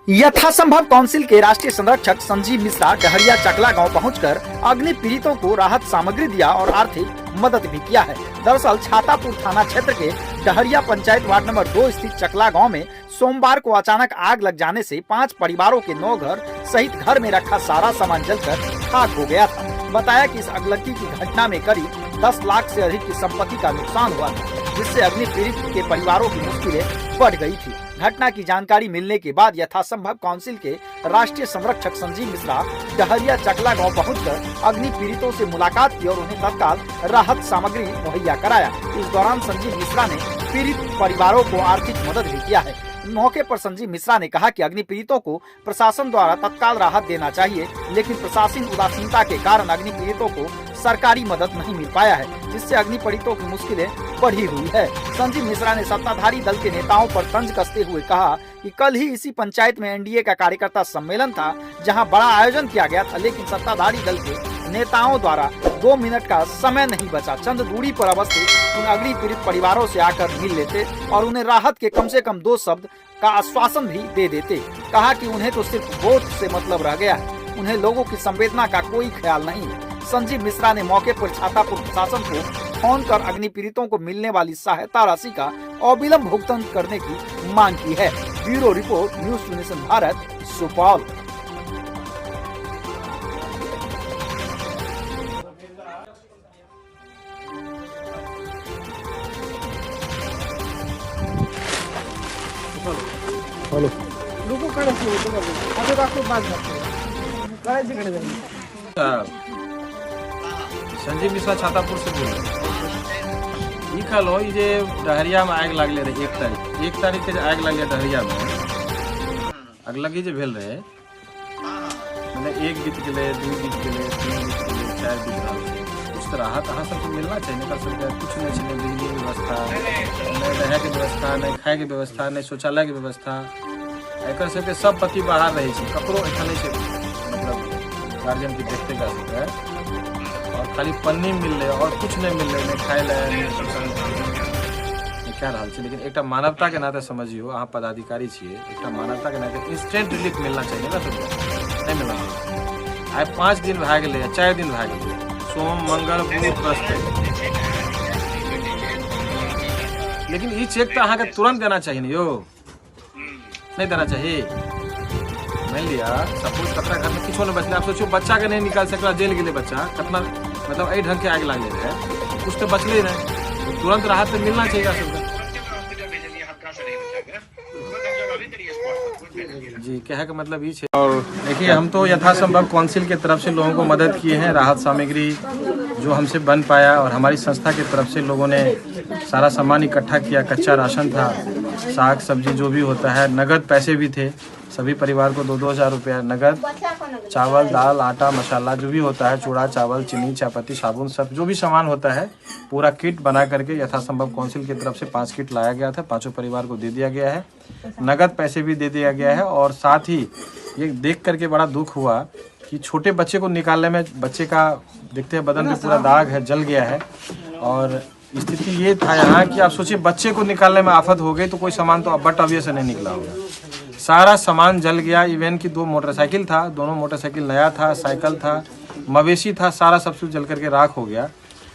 यथासंभव काउंसिल के राष्ट्रीय संरक्षक संजीव मिश्रा डहरिया चकला गांव पहुंचकर अग्नि पीड़ितों को राहत सामग्री दिया और आर्थिक मदद भी किया है। दरअसल छातापुर थाना क्षेत्र के डहरिया पंचायत वार्ड नंबर 2 स्थित चकला गांव में सोमवार को अचानक आग लग जाने से 5 परिवारों के 9 घर सहित घर में रखा सारा सामान जलकर खाक हो गया था। बताया कि इस अगलगी की घटना में करीब 10 लाख से अधिक की संपत्ति का नुकसान हुआ था, जिससे अग्नि पीड़ित के परिवारों की मुश्किलें बढ़ गई थी। घटना की जानकारी मिलने के बाद यथासंभव काउंसिल के राष्ट्रीय संरक्षक संजीव मिश्रा डहरिया चकला गांव पहुंचकर अग्नि पीड़ितों से मुलाकात की और उन्हें तत्काल राहत सामग्री मुहैया कराया। इस दौरान संजीव मिश्रा ने पीड़ित परिवारों को आर्थिक मदद भी किया है। मौके पर संजीव मिश्रा ने कहा कि अग्नि पीड़ितों को प्रशासन द्वारा तत्काल राहत देना चाहिए, लेकिन प्रशासनिक उदासीनता के कारण अग्नि पीड़ितों को सरकारी मदद नहीं मिल पाया है, जिससे अग्नि पीड़ितों की मुश्किलें बढ़ी हुई है। संजीव मिश्रा ने सत्ताधारी दल के नेताओं पर तंज कसते हुए कहा कि कल ही इसी पंचायत में एनडीए का कार्यकर्ता सम्मेलन था, जहां बड़ा आयोजन किया गया था, लेकिन सत्ताधारी दल के नेताओं द्वारा 2 मिनट का समय नहीं बचा। चंद दूरी पर अवस्थित उन अग्नि पीड़ित परिवारों से आकर मिल लेते और उन्हें राहत के कम से कम 2 शब्द का आश्वासन भी दे देते। कहा कि उन्हें तो सिर्फ वोट से मतलब रह गया है, उन्हें लोगों की संवेदना का कोई ख्याल नहीं है। संजीव मिश्रा ने मौके पर छातापुर प्रशासन को फोन कर अग्नि पीड़ितों को मिलने वाली सहायता राशि का अविलंब भुगतान करने की मांग की है। Bureau report, news 24 Bharat, Supaul. Hello लोगों का अगर आपको बात संजीव मिश्रा छातापुर से बोल रहे ई कल हो जे डहरिया में आग लागले रहे 1 तारीख के आग लागले डहरिया में अगलगी जे भेल रहे मतलब 1 बीत गए 2 बीत गए 3 बीत गए 4 बीत रहा है। कुछ तो राहत अहाँ सबको मिलना चाहिए। नहीं सरकार कुछ नहीं चाहिए, बिजली की व्यवस्था नहीं, रहे के व्यवस्था नहीं, खाए के व्यवस्था नहीं, शौचालय के व्यवस्था एक सबके सब पति बाहर रहे कपड़ो एखन नहीं मतलब गार्जियन की देखते जा सकते हैं और खाली पन्नी मिल रहे और कुछ नहीं मिल रहे, नहीं खाए क्या रहा है। लेकिन एक मानवता के नाते समझियो, अहाँ पदाधिकारी छे, एक मानवता के नाते इंस्टेंट रिलीफ मिलना चाहिए ना, सबको नहीं मिलना चाहिए। आइ 5 दिन भए गए 4 दिन भए गए, सोम मंगल बुध बृहस्पति, लेकिन ई चेक तो अहाँ के तुरंत देना चाहिए ना, यो नहीं देना चाहिए। मान लिया सपोज कतरा घर में किछो नहीं बचले, आप सोचो बच्चा के नहीं निकाल सकला, जेल गेले बच्चा कितना मतलब एहि ढंग के आग लागले रहे, कुछ तो बचले रहे, तो तुरंत राहत तो मिलना चाहिए सबको। जी कहे का मतलब ये है। और देखिए हम तो यथासंभव काउंसिल के तरफ से लोगों को मदद किए हैं, राहत सामग्री जो हमसे बन पाया, और हमारी संस्था की तरफ से लोगों ने सारा सामान इकट्ठा किया। कच्चा राशन था, साग सब्जी जो भी होता है, नगद पैसे भी थे, सभी परिवार को 2-2 हज़ार रुपया नगद, चावल दाल आटा मसाला जो भी होता है, चूड़ा चावल चीनी चायपत्ती साबुन सब जो भी सामान होता है, पूरा किट बना करके यथासंभव काउंसिल की तरफ से 5 किट लाया गया था, 5 परिवार को दे दिया गया है। नगद पैसे भी दे दिया गया है। और साथ ही ये देख करके बड़ा दुख हुआ कि छोटे बच्चे को निकालने में, बच्चे का देखते हैं बदन में पूरा दाग है, जल गया है। और स्थिति ये था यहाँ कि आप सोचिए बच्चे को निकालने में आफत हो गई तो कोई सामान तो बट ऑब्वियस से नहीं निकला होगा, सारा सामान जल गया। इवन की 2 मोटरसाइकिल था, दोनों मोटरसाइकिल नया था, साइकिल था, मवेशी था, सारा सब कुछ जल करके राख हो गया।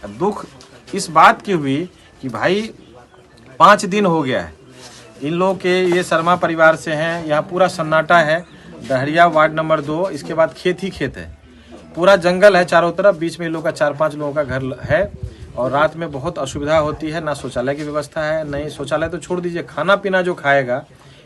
दुख इस बात की हुई कि भाई 5 दिन हो गया है इन लोगों के, ये शर्मा परिवार से हैं, यहाँ पूरा सन्नाटा है। डहरिया वार्ड नंबर 2, इसके बाद खेत ही खेत है, पूरा जंगल है चारों तरफ, बीच में इन लोगों का 4-5 लोगों का घर है। और रात में बहुत असुविधा होती है, ना शौचालय की व्यवस्था है, नहीं शौचालय तो छोड़ दीजिए, खाना पीना जो खाएगा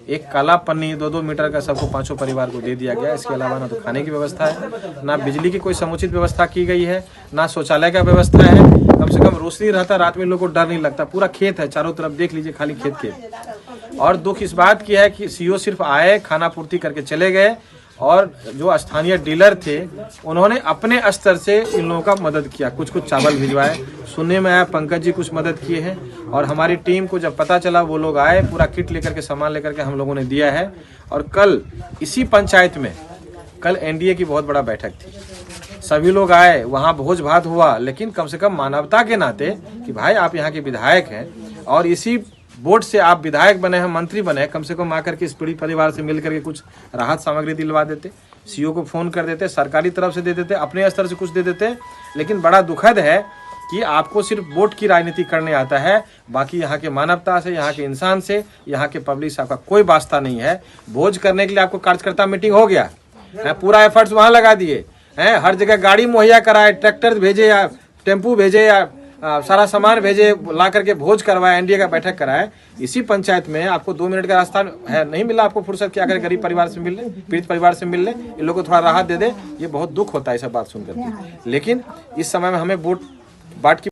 एक काला पन्नी 2-2 मीटर का सबको 5 परिवार को दे दिया गया। इसके अलावा ना तो खाने की व्यवस्था है, ना बिजली की कोई समुचित व्यवस्था की गई है, ना शौचालय का व्यवस्था है। कम से कम रोशनी रहता, रात में लोग को डर नहीं लगता। पूरा खेत है चारों तरफ, देख लीजिए खाली खेत। और दुख इस बात की है कि सीओ सिर्फ आए, खाना पूर्ति करके चले गए, और जो स्थानीय डीलर थे उन्होंने अपने स्तर से इन लोगों का मदद किया, कुछ चावल भिजवाए। सुनने में आया पंकज जी कुछ मदद किए हैं, और हमारी टीम को जब पता चला वो लोग आए, पूरा किट लेकर के सामान लेकर के हम लोगों ने दिया है। और कल इसी पंचायत में कल एनडीए की बहुत बड़ा बैठक थी, सभी लोग आए, वहाँ भोज भात हुआ, लेकिन कम से कम मानवता के नाते कि भाई आप यहाँ के विधायक हैं और इसी बोर्ड से आप विधायक बने हैं, मंत्री बने हैं, कम से कम आकर के इस पीड़ित परिवार से मिल करके कुछ राहत सामग्री दिलवा देते, सीओ को फोन कर देते, सरकारी तरफ से दे देते, अपने स्तर से कुछ दे देते। लेकिन बड़ा दुखद है कि आपको सिर्फ वोट की राजनीति करने आता है, बाकी यहाँ के मानवता से, यहाँ के इंसान से, यहाँ के पब्लिक से आपका कोई वास्ता नहीं है। भोज करने के लिए आपको कार्यकर्ता मीटिंग हो गया है, पूरा एफर्ट्स वहाँ लगा दिए हैं, हर जगह गाड़ी मुहैया कराए, ट्रैक्टर भेजे या टेम्पू भेजे या सारा सामान भेजे, ला करके भोज करवाए, एनडीए का बैठक कराए। इसी पंचायत में आपको 2 मिनट का रास्ता है, नहीं मिला आपको फुर्सत क्या करे, गरीब परिवार से मिल ले, पीड़ित परिवार से मिल ले, इन लोगों को थोड़ा राहत दे दे। ये बहुत दुख होता है ये सब बात सुन करके। लेकिन इस समय में हमें वोट बाट की